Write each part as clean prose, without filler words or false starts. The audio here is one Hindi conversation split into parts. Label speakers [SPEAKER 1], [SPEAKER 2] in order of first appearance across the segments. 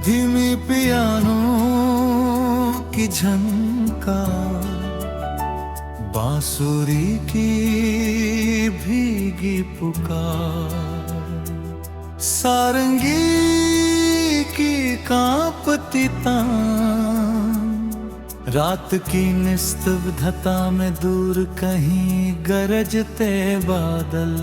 [SPEAKER 1] धीमी पियानो की झनकार, बांसुरी की भीगी पुकार, सारंगी की कांपती तान, रात की निस्तब्धता में दूर कहीं गरजते बादल।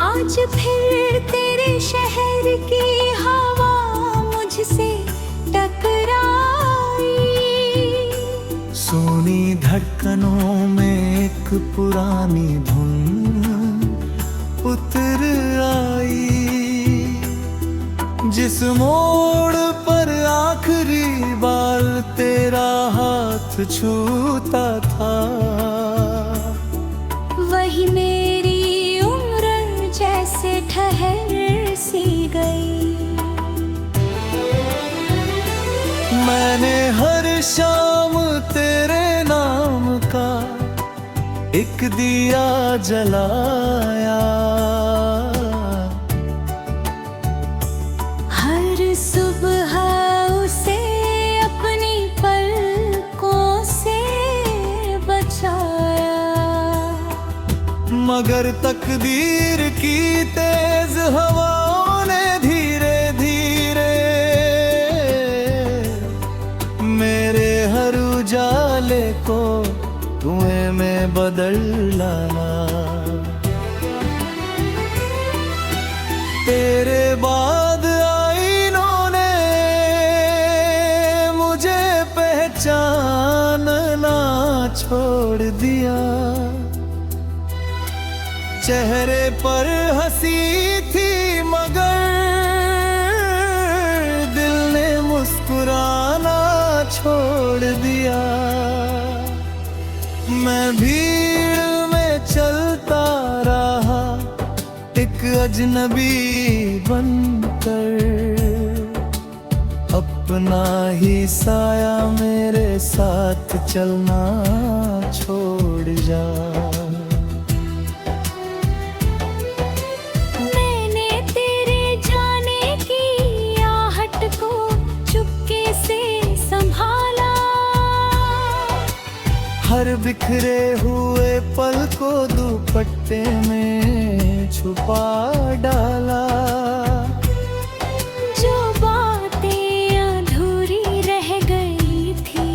[SPEAKER 2] आज फिर तेरे शहर की हवा मुझसे टकराई,
[SPEAKER 1] सोनी धड़कनों में एक पुरानी धुन उतर आई। जिस मोड़ पर आखिरी बार तेरा हाथ छूता था,
[SPEAKER 2] वही मेरी जैसे ठहर सी गई।
[SPEAKER 1] मैंने हर शाम तेरे नाम का एक दिया जलाया,
[SPEAKER 2] हर सुबह उसे अपनी पलकों से बचाया।
[SPEAKER 1] मगर तकदीर की तेज हवाओं ने धीरे धीरे मेरे हर उजाले को धुएं में बदल डाला। तेरे बाद आईनों ने मुझे पहचानना छोड़ दिया। चेहरे पर हंसी थी मगर दिल ने मुस्कुराना छोड़ दिया। मैं भीड़ में चलता रहा एक अजनबी बनकर, अपना ही साया मेरे साथ चलना छोड़ जा। हर बिखरे हुए पल को दुपट्टे में छुपा डाला।
[SPEAKER 2] जो बातें अधूरी रह गई थी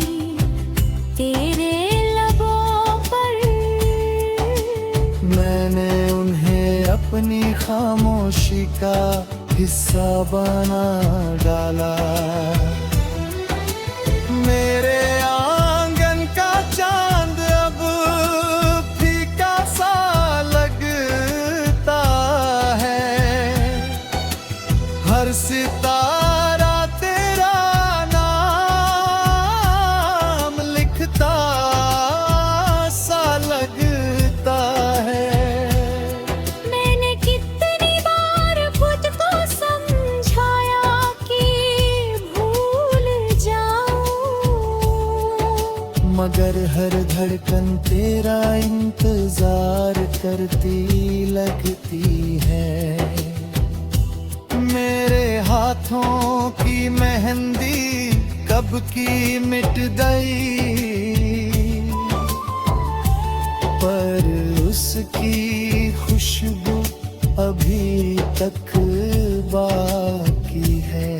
[SPEAKER 2] तेरे लबों पर,
[SPEAKER 1] मैंने उन्हें अपनी खामोशी का हिस्सा बना डाला। मेरे आंगन का चांद अब फीका सा लगता है, हर सितारा तेरा नाम लिखता सा लगता है।
[SPEAKER 2] मैंने कितनी बार खुद को समझाया कि भूल जाऊं,
[SPEAKER 1] मगर हर धड़कन तेरा इंतजार करती लगती है। मेरे हाथों की मेहंदी कब की मिट गई, पर उसकी खुशबू अभी तक बाकी है।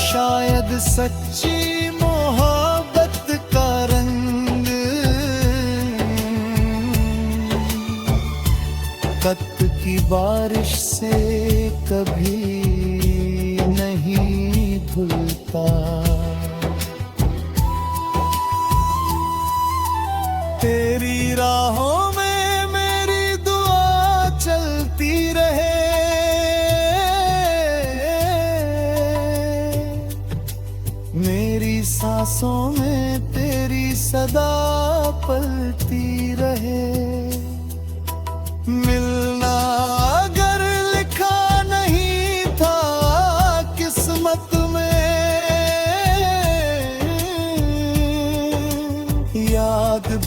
[SPEAKER 1] शायद सच्ची मोहब्बत का रंग कत की बारिश से कभी नहीं धुलता। तेरी राहों में मेरी दुआ चलती रहे, मेरी सांसों में तेरी सदा पलती रहे। मिलना अगर लिखा नहीं था किस्मत में,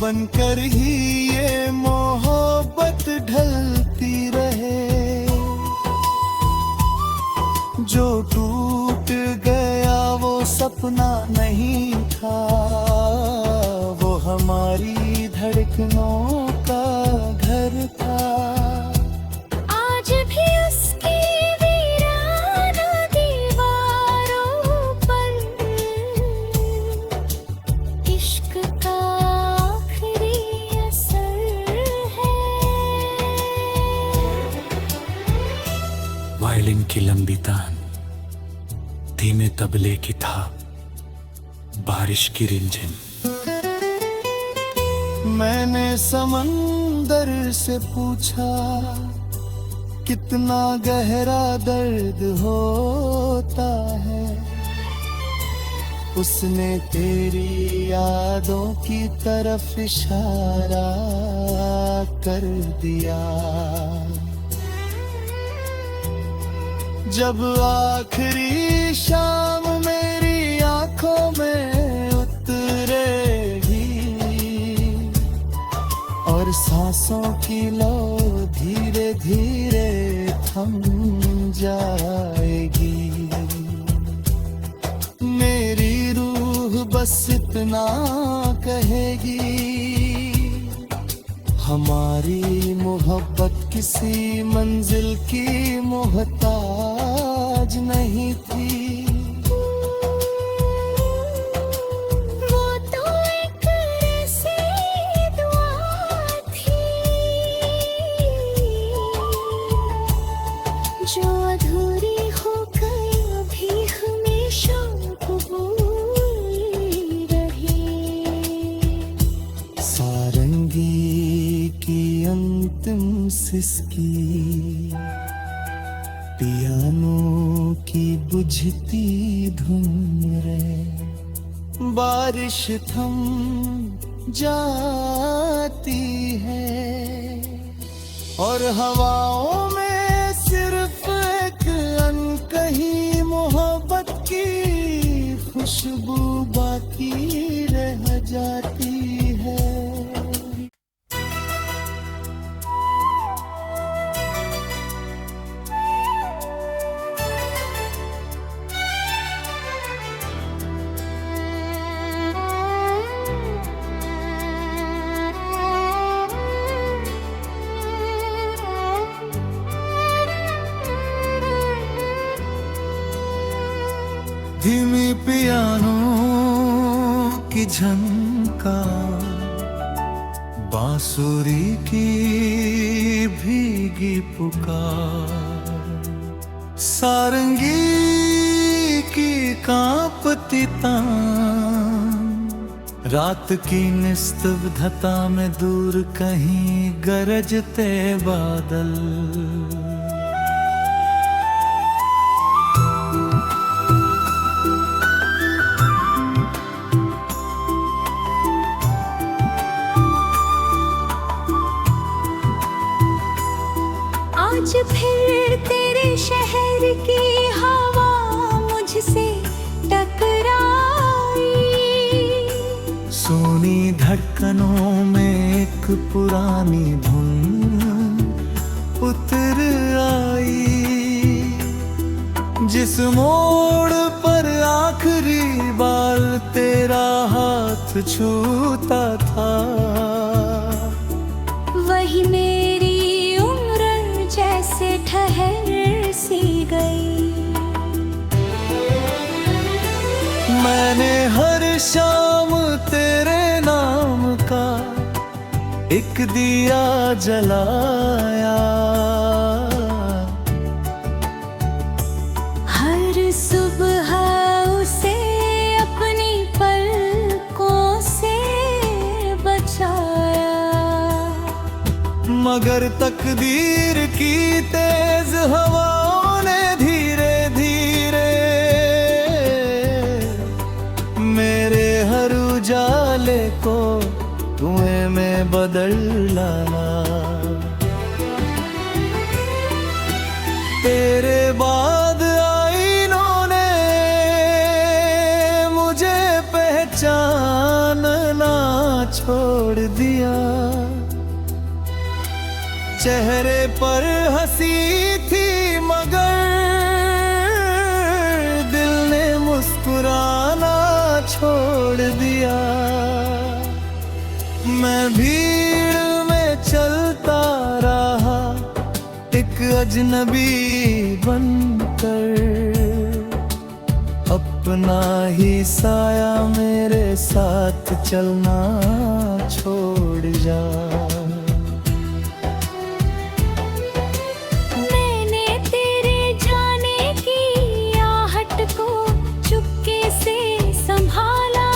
[SPEAKER 1] बनकर ही ये मोहब्बत ढलती रहे। जो टूट गया वो सपना नहीं था, वो हमारी धड़कनों का घर था।
[SPEAKER 2] आज भी उसकी वीराना दीवारों पर इश्क का आखिरी असर है।
[SPEAKER 3] वायलिन की लंबी तान, धीमे तबले की था, बारिश की रिमझिम।
[SPEAKER 1] मैंने समंदर से पूछा कितना गहरा दर्द होता है। उसने तेरी यादों की तरफ इशारा कर दिया। जब आखिरी शाम मेरी आंखों में उतरेगी और सांसों की लो धीरे धीरे थम जाएगी, मेरी रूह बस इतना कहेगी, हमारी मोहब्बत किसी मंजिल की मोहताज नहीं थी।
[SPEAKER 2] वो तो एक ऐसी दुआ थी जो अधूरी हो गई, भी हमेशा कबूल रही।
[SPEAKER 1] सारंगी की अंतिम सिसकी, पियानो की बुझती धुन रे, बारिश थम जाती है और हवाओं में सिर्फ एक अनकही मोहब्बत की खुशबू बाकी रह जाती है। धीमी पियानो की झनकार, बांसुरी की भीगी पुकार, सारंगी की कांपती तान, रात की निस्तब्धता में दूर कहीं गरजते बादल।
[SPEAKER 2] आज फिर तेरे शहर की हवा मुझसे टकराई,
[SPEAKER 1] सोनी धड़कनों में एक पुरानी धुन उतर आई। जिस मोड़ पर आखिरी बार तेरा हाथ छूता था,
[SPEAKER 2] वही मेरी जैसे ठहर सी गई।
[SPEAKER 1] मैंने हर शाम तेरे नाम का एक दिया जलाया,
[SPEAKER 2] हर सुबह उसे अपनी पलकों से बचाया।
[SPEAKER 1] मगर तकदीर की तेज हवाओं ने धीरे धीरे मेरे हर उजाले को धुएं में बदल डाला। तेरे बाद आईनों ने मुझे पहचानना छोड़ दिया। चेहरे पर हंसी थी मगर दिल ने मुस्कुराना छोड़ दिया। मैं भीड़ में चलता रहा एक अजनबी बनकर, अपना ही साया मेरे साथ चलना छोड़ जा।
[SPEAKER 2] मैंने तेरे जाने की आहट को चुपके से संभाला,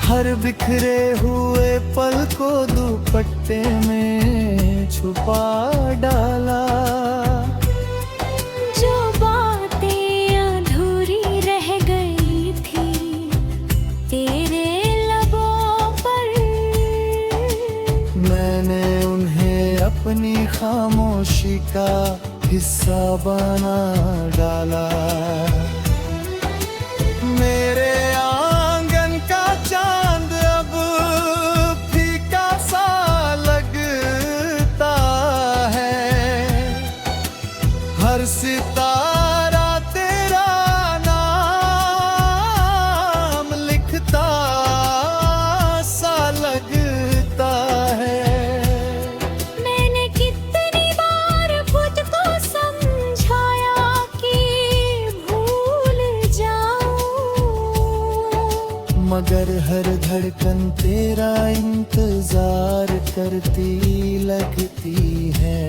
[SPEAKER 1] हर बिखरे हुए पल को दुपट्टे में छुपा डाला।
[SPEAKER 2] जो बातें अधूरी रह गई थी तेरे लबों पर,
[SPEAKER 1] मैंने उन्हें अपनी खामोशी का हिस्सा बना डाला। मेरे आंगन का चांद अब फीका सा लगता है, हर सितारा तेरा नाम लिखता सा लगता है।
[SPEAKER 2] मैंने कितनी बार खुद को समझाया कि भूल जाऊं,
[SPEAKER 1] मगर हर धड़कन तेरा इंतजार करती लगती है।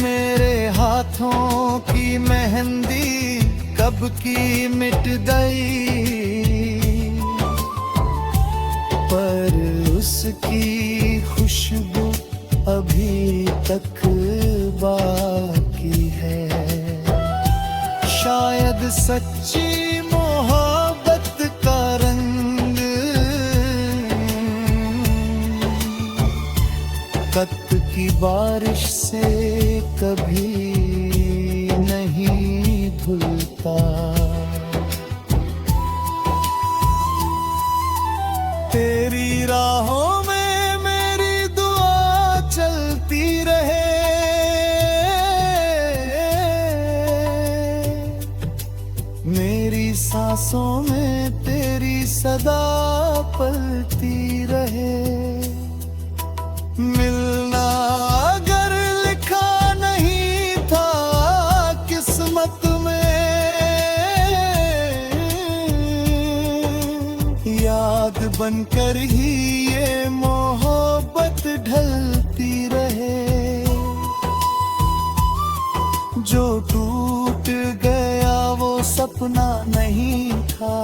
[SPEAKER 1] मेरे हाथों की मेहंदी कब की मिट गई, पर उसकी खुशबू अभी तक बाकी है। शायद सच्ची मोहब्बत का रंग कत की बारिश से कभी नहीं धुलता। तेरी राहों में मेरी दुआ चलती रहे, मेरी सांसों में तेरी सदा पलती रहे। मिलना अगर लिखा नहीं था किस्मत में, याद बनकर ही ये मोहब्बत ढलती रहे। जो टूट गया वो सपना नहीं था,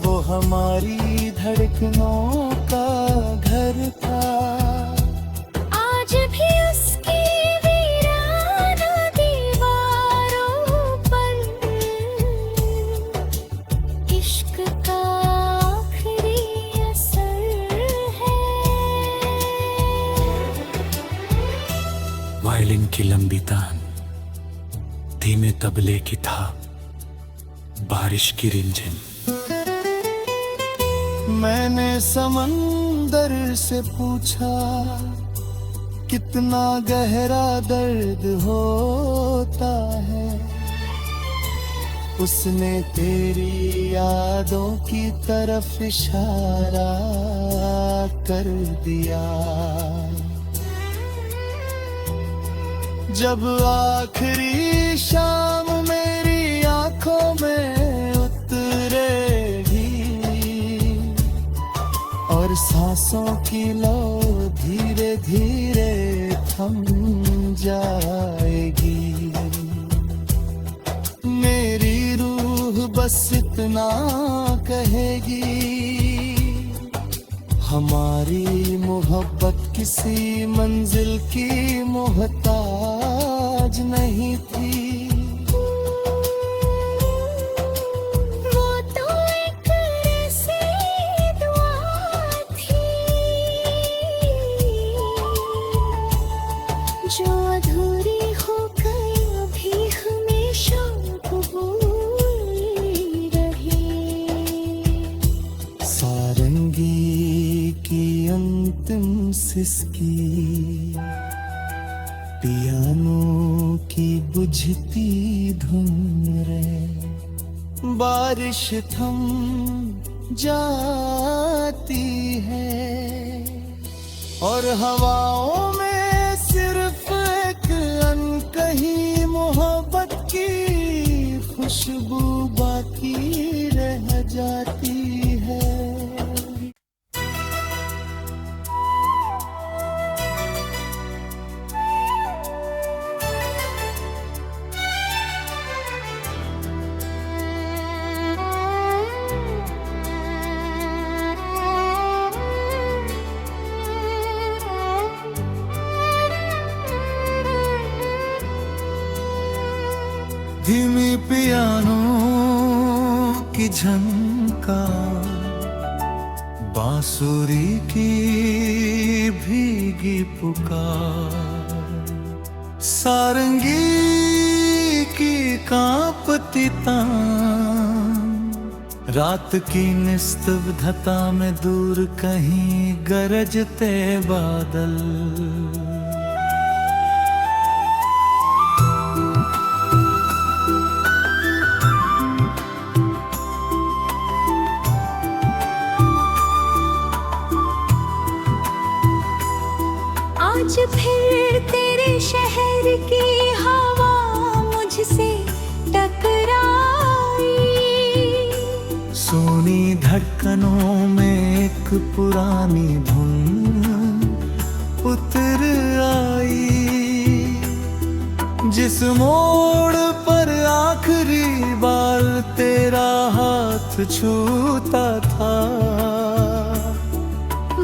[SPEAKER 1] वो हमारी धड़कनों का घर था।
[SPEAKER 2] आज भी उसकी वीरान दीवारों पर इश्क का आखिरी असर है।
[SPEAKER 3] वायलिन की लंबी तान, धीमे तबले की था, बारिश की रिमझिम।
[SPEAKER 1] मैंने समंदर से पूछा कितना गहरा दर्द होता है, उसने तेरी यादों की तरफ इशारा कर दिया। जब आखिरी शाम मेरी आंखों में उतरेगी और सांसों की लो धीरे धीरे थम जाएगी, मेरी रूह बस इतना कहेगी, हमारी मोहब्बत किसी मंजिल की मोहताज नहीं थी।
[SPEAKER 2] वो तो एक ऐसी दुआ थी जो अधूरी हो गई, अभी हमेशा कबूल रही।
[SPEAKER 1] सारंगी की अंत अंतिम सिसकी, पियानो की बुझती धुन रे, बारिश थम जाती है और हवाओं में सिर्फ एक अनकही मोहब्बत की खुशबू बाकी रह जाती है। धीमी पियानो की झनकार, बांसुरी की भीगी पुकार, सारंगी की कांपती तान, रात की निस्तब्धता में दूर कहीं गरजते बादल।
[SPEAKER 2] आज फिर तेरे शहर की हवा मुझसे टकराई,
[SPEAKER 1] सोनी धड़कनों में एक पुरानी धुन उतर आई, जिस मोड़ पर आखिरी बार तेरा हाथ छूता था,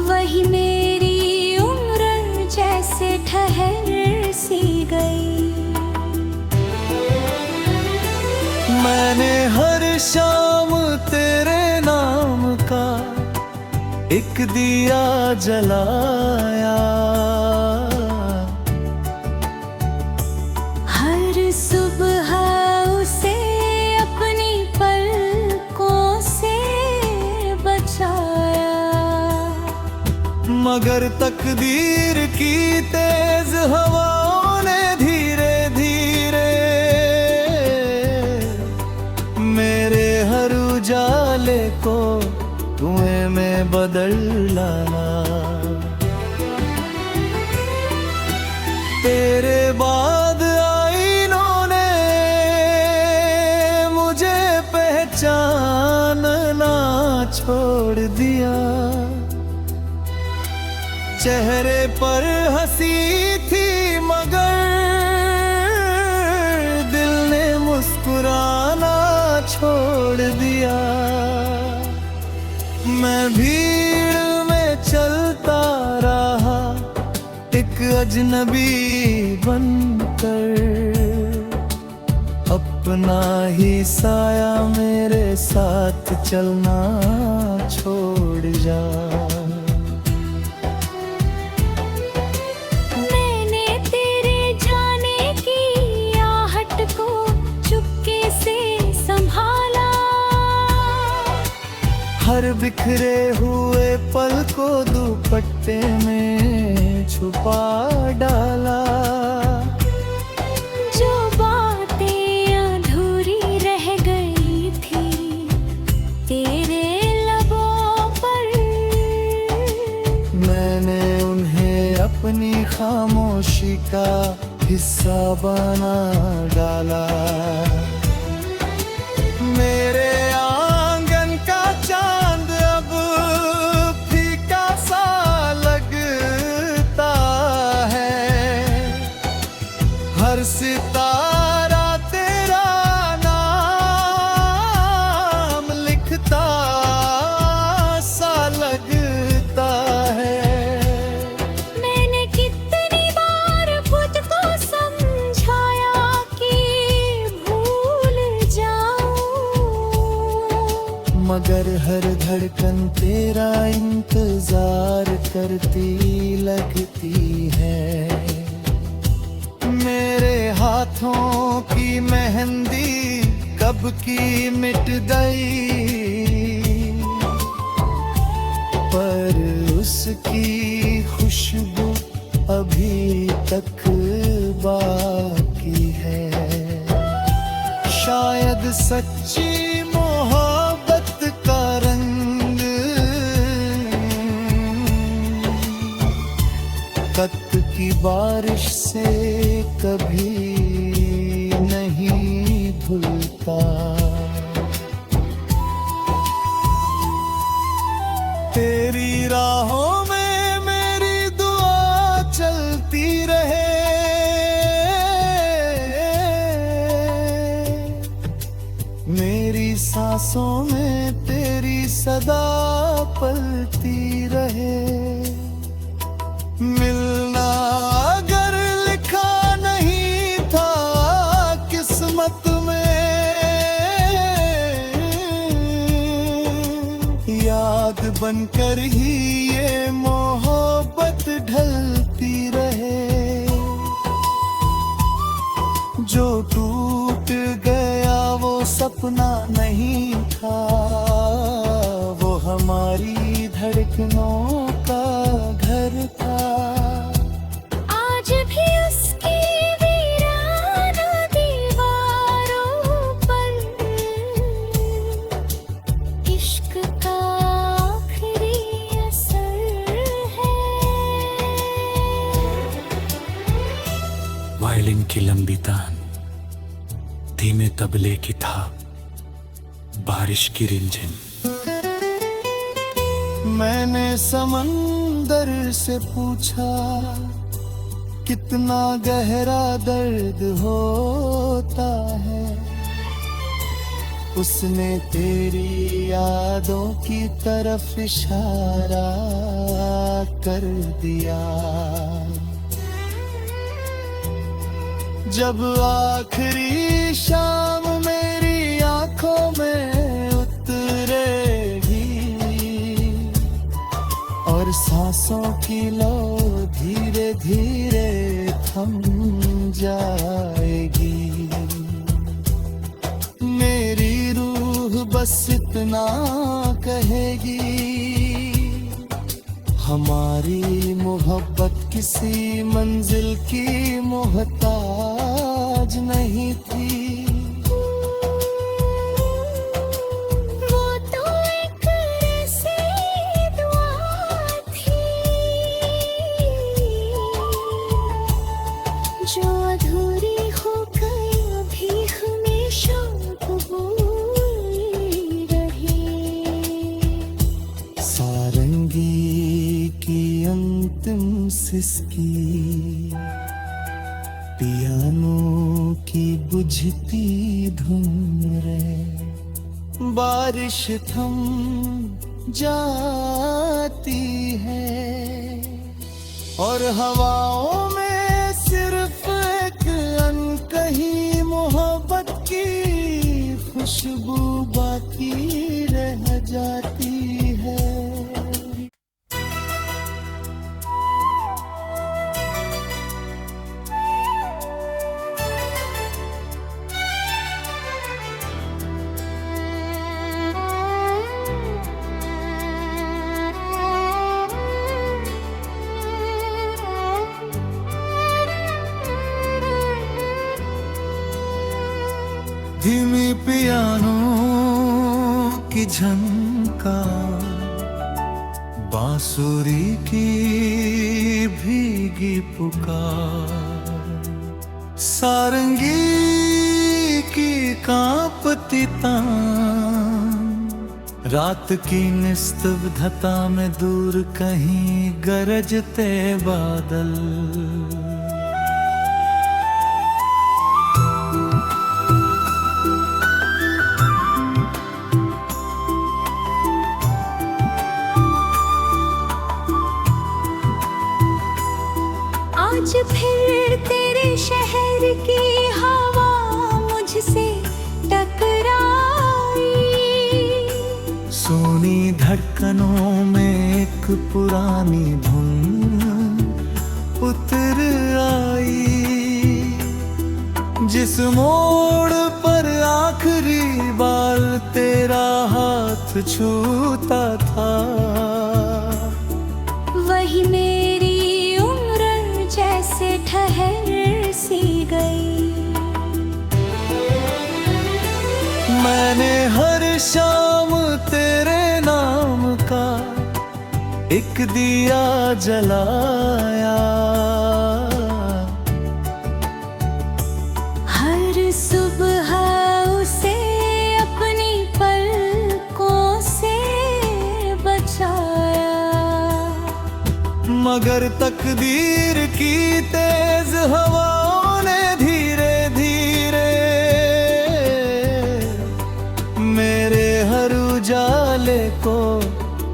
[SPEAKER 2] वही मेरी जैसे ठहर सी गई।
[SPEAKER 1] मैंने हर शाम तेरे नाम का एक दिया जलाया,
[SPEAKER 2] हर सुबह उसे अपनी पलकों से बचाया,
[SPEAKER 1] मगर तकदीर की तेज हवाओं ने धीरे धीरे मेरे हर उजाले को धुएं में बदल डाला। तेरे बाद आईनों ने मुझे पहचानना छोड़ दिया, चेहरे पर हंसी थी मगर दिल ने मुस्कुराना छोड़ दिया। मैं भीड़ में चलता रहा एक अजनबी बनकर, अपना ही साया मेरे साथ चलना छोड़ जा। हर बिखरे हुए पल को दुपट्टे में छुपा डाला,
[SPEAKER 2] जो बातें अधूरी रह गई थी तेरे लबों पर,
[SPEAKER 1] मैंने उन्हें अपनी खामोशी का हिस्सा बना डाला। मेरे आंगन का चांद अब फीका सा लगता है, हर सितारा तेरा नाम लिखता सा लगता है।
[SPEAKER 2] मैंने कितनी बार खुद को समझाया कि भूल जाऊं,
[SPEAKER 1] मगर हर धड़कन तेरा इंतजार करती लगती है। मेरे हाथों की मेहंदी कब की मिट गई, पर उसकी खुशबू अभी तक बाकी है। शायद सच्ची मोहब्बत का रंग कत की बारिश से कभी नहीं धुलता। तेरी राहों में मेरी दुआ चलती रहे, मेरी सांसों में तेरी सदा पलती रहे। मिलना अगर लिखा नहीं था किस्मत में, याद बनकर ही ये मोहब्बत ढलती रहे। जो टूट गया वो सपना नहीं था, वो हमारी धड़कनों का घर था।
[SPEAKER 2] आज भी उसकी वीराना दीवारों पर इश्क का आखिरी असर है।
[SPEAKER 3] वायलिन की लंबी तान, धीमे तबले की था, बारिश की रिमझिम।
[SPEAKER 1] मैंने समंदर से पूछा कितना गहरा दर्द होता है। उसने तेरी यादों की तरफ इशारा कर दिया। जब आखिरी शाम मेरी आंखों में उतरेगी और सांसों की लो धीरे धीरे थम जाएगी, मेरी रूह बस इतना कहेगी, हमारी मोहब्बत किसी मंजिल की मोहताज नहीं थी।
[SPEAKER 2] वो तो एक ऐसी दुआ थी जो अधूरी हो गई, अभी हमेशा कबूल रही।
[SPEAKER 1] सारंगी की अंतिम सिसकी, पियानो की बुझती धुन रे, बारिश थम जाती है और हवाओं में सिर्फ एक अनकही मोहब्बत की खुशबू बाकी रह जाती है। धीमी पियानो की झनकार, बांसुरी की भीगी पुकार, सारंगी की कांपती तान, रात की निस्तब्धता में दूर कहीं गरजते बादल।
[SPEAKER 2] आज फिर तेरे शहर की हवा मुझसे टकराई,
[SPEAKER 1] सोनी धड़कनों में एक पुरानी धुन उतर आई। जिस मोड़ पर आखिरी बार तेरा हाथ छूता था,
[SPEAKER 2] वही मेरी
[SPEAKER 1] शाम तेरे नाम का एक दिया जलाया।
[SPEAKER 2] हर सुबह उसे अपनी पलकों से बचाया।
[SPEAKER 1] मगर तकदीर की तेज हवाओं ने धीरे धीरे मेरे हर उजाले को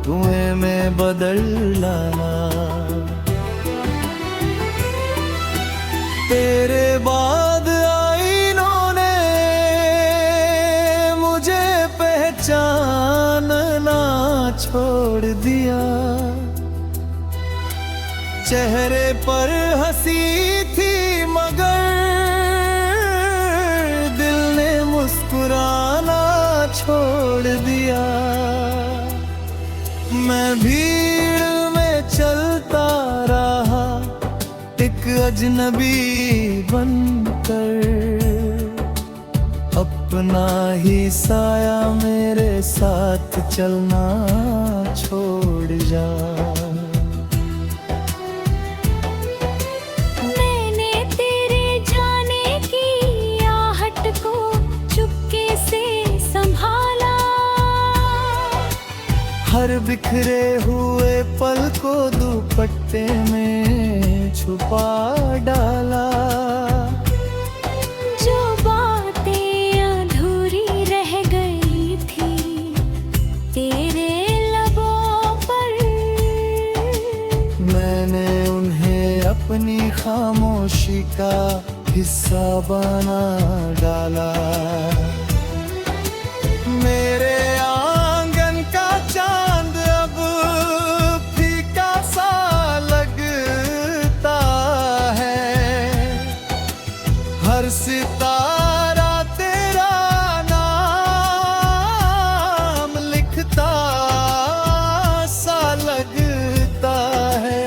[SPEAKER 1] धुएं में बदल डाला। तेरे बाद आईनों ने मुझे पहचानना छोड़ दिया। चेहरे पर हंसी थी मगर दिल ने मुस्कुराना छोड़ दिया। मैं भीड़ में चलता रहा एक अजनबी बनकर। अपना ही साया मेरे साथ चलना छोड़ जा।
[SPEAKER 2] मैंने तेरे जाने की आहट को चुपके से संभाला।
[SPEAKER 1] हर बिखरे हुए पल को दुपट्टे में छुपा डाला।
[SPEAKER 2] जो बातें अधूरी रह गई थी तेरे लबों पर,
[SPEAKER 1] मैंने उन्हें अपनी खामोशी का हिस्सा बना डाला। मेरे आंगन का चांद अब फीका सा लगता है। हर सितारा तेरा नाम लिखता सा लगता है।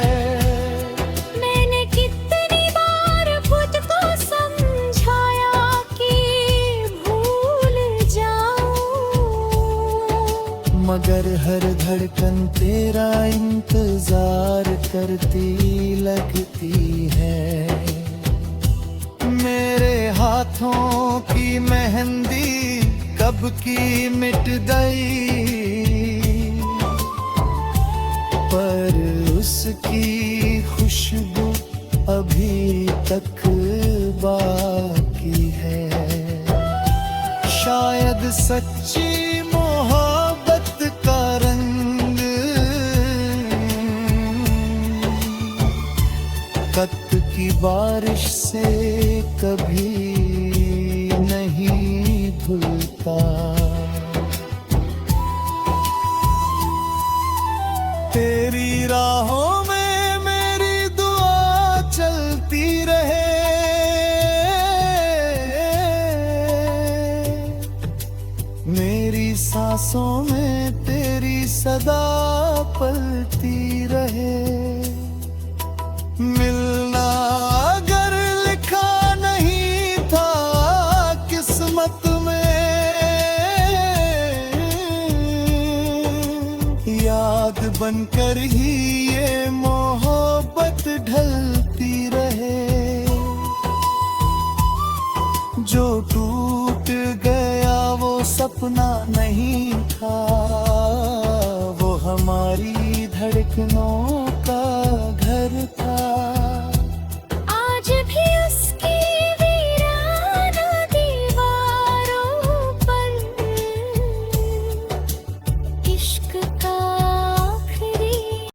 [SPEAKER 2] मैंने कितनी बार खुद को समझाया कि भूल जाऊं,
[SPEAKER 1] मगर हर धड़कन तेरा इंतजार करती लगती है। मेरे हाथों की मेहंदी कब की मिट गई, पर उसकी खुशबू अभी तक बाकी है। शायद सच्ची मोहब्बत का रंग कत की बारिश से कभी नहीं धुलता। तेरी राहों में मेरी दुआ चलती रहे। मेरी सांसों में तेरी सदा पलती रहे। मिलना अगर लिखा नहीं था किस्मत में, याद बनकर ही ये मोहब्बत ढलती रहे। जो टूट गया वो सपना नहीं था, वो हमारी धड़कनों